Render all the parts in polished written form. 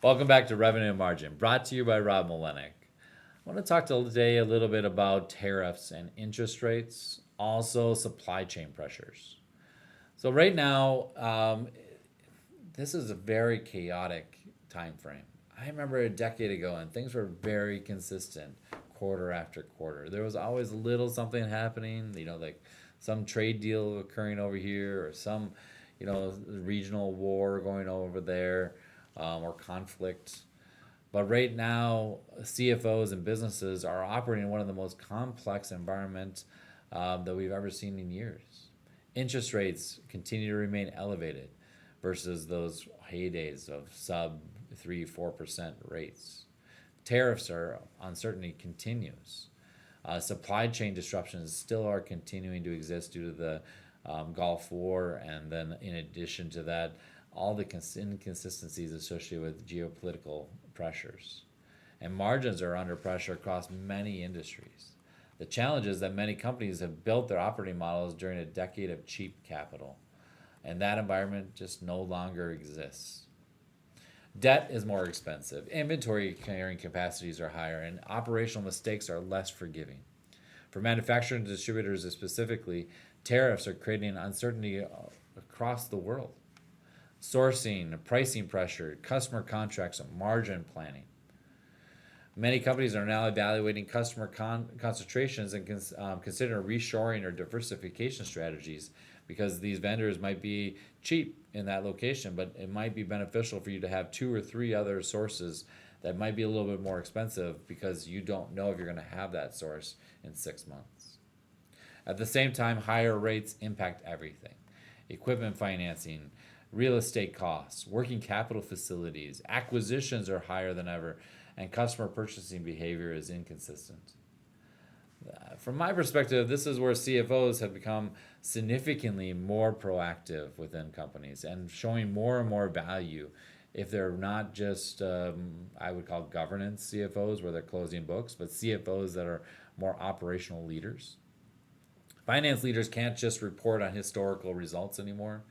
Welcome back to Revenue and Margin, brought to you by Rob Malenik. I want to talk today a little bit about tariffs and interest rates, also supply chain pressures. So right now, this is a very chaotic time frame. I remember a decade ago, and things were very consistent, quarter after quarter. There was always a little something happening, like some trade deal occurring over here, or some, regional war going over there, or conflict. But right now, CFOs and businesses are operating in one of the most complex environments that we've ever seen in years. Interest rates continue to remain elevated versus those heydays of sub 3-4% rates. Tariffs are uncertainty continues. Supply chain disruptions still are continuing to exist due to the Gulf War, and then in addition to that, all the inconsistencies associated with geopolitical pressures. And margins are under pressure across many industries. The challenge is that many companies have built their operating models during a decade of cheap capital, and that environment just no longer exists. Debt is more expensive, inventory carrying capacities are higher, and operational mistakes are less forgiving. For manufacturing distributors specifically, tariffs are creating uncertainty across the world. Sourcing, pricing pressure, customer contracts, and margin planning. Many companies are now evaluating customer concentrations and considering reshoring or diversification strategies because these vendors might be cheap in that location, but it might be beneficial for you to have two or three other sources that might be a little bit more expensive because you don't know if you're going to have that source in 6 months. At the same time, higher rates impact everything: equipment financing, real estate costs, working capital facilities, acquisitions are higher than ever, and customer purchasing behavior is inconsistent. From my perspective, this is where CFOs have become significantly more proactive within companies and showing more and more value if they're not just, I would call governance CFOs where they're closing books, but CFOs that are more operational leaders. Finance leaders can't just report on historical results anymore.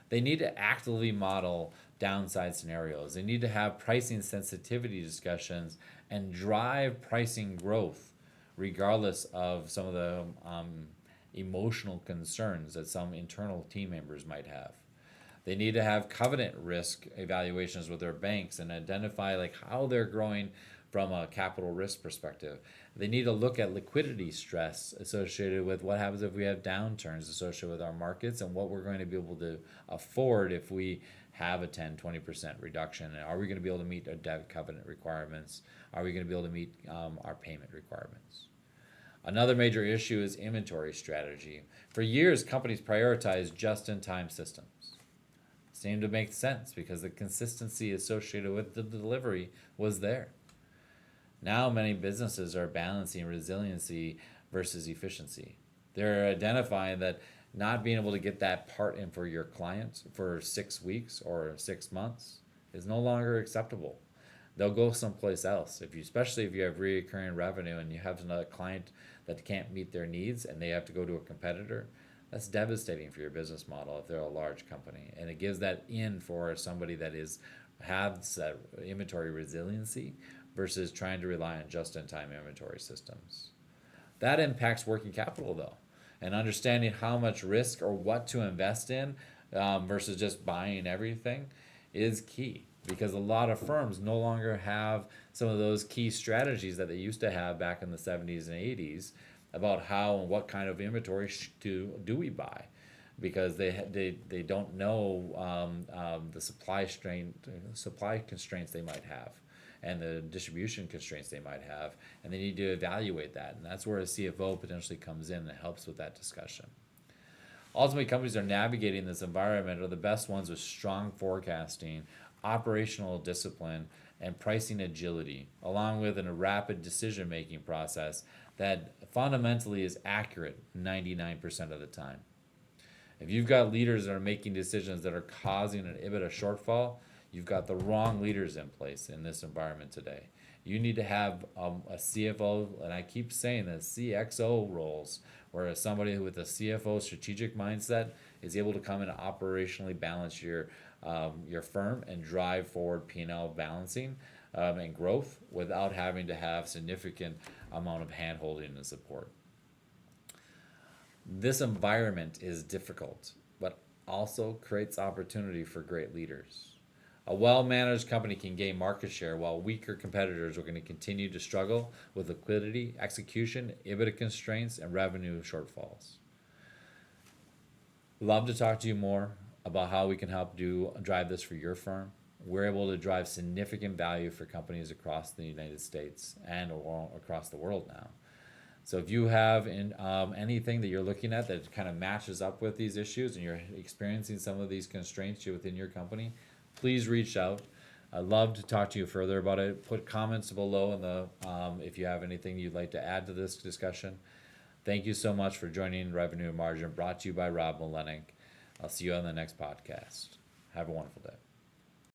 They need to actively model downside scenarios. They need to have pricing sensitivity discussions and drive pricing growth, regardless of some of the emotional concerns that some internal team members might have. They need to have covenant risk evaluations with their banks and identify like how they're growing from a capital risk perspective. They need to look at liquidity stress associated with what happens if we have downturns associated with our markets and what we're going to be able to afford if we have a 10-20% reduction. And are we going to be able to meet our debt covenant requirements? Are we going to be able to meet our payment requirements? Another major issue is inventory strategy. For years, companies prioritized just in time systems. Seemed to make sense because the consistency associated with the delivery was there. Now, many businesses are balancing resiliency versus efficiency. They're identifying that not being able to get that part in for your client for 6 weeks or 6 months is no longer acceptable. They'll go someplace else. Especially if you have recurring revenue and you have another client that can't meet their needs and they have to go to a competitor, that's devastating for your business model if they're a large company. And it gives that in for somebody that has that inventory resiliency versus trying to rely on just-in-time inventory systems. That impacts working capital though, and understanding how much risk or what to invest in versus just buying everything is key because a lot of firms no longer have some of those key strategies that they used to have back in the 70s and 80s about how and what kind of inventory do we buy because they don't know the supply constraints they might have and the distribution constraints they might have, and they need to evaluate that. And that's where a CFO potentially comes in and helps with that discussion. Ultimately, companies are navigating this environment are the best ones with strong forecasting, operational discipline, and pricing agility, along with a rapid decision making process that fundamentally is accurate 99% of the time. If you've got leaders that are making decisions that are causing an EBITDA shortfall, you've got the wrong leaders in place in this environment today. You need to have a CFO, and I keep saying that CXO roles, where somebody with a CFO strategic mindset is able to come and operationally balance your your firm and drive forward P&L balancing and growth without having to have significant amount of hand-holding and support. This environment is difficult, but also creates opportunity for great leaders. A well-managed company can gain market share while weaker competitors are going to continue to struggle with liquidity, execution, EBITDA constraints, and revenue shortfalls. Love to talk to you more about how we can help drive this for your firm. We're able to drive significant value for companies across the United States and across the world now. So if you have anything that you're looking at that kind of matches up with these issues and you're experiencing some of these constraints within your company, please reach out. I'd love to talk to you further about it. Put comments below in the if you have anything you'd like to add to this discussion. Thank you so much for joining Revenue and Margin, brought to you by Rob Malenik. I'll see you on the next podcast. Have a wonderful day.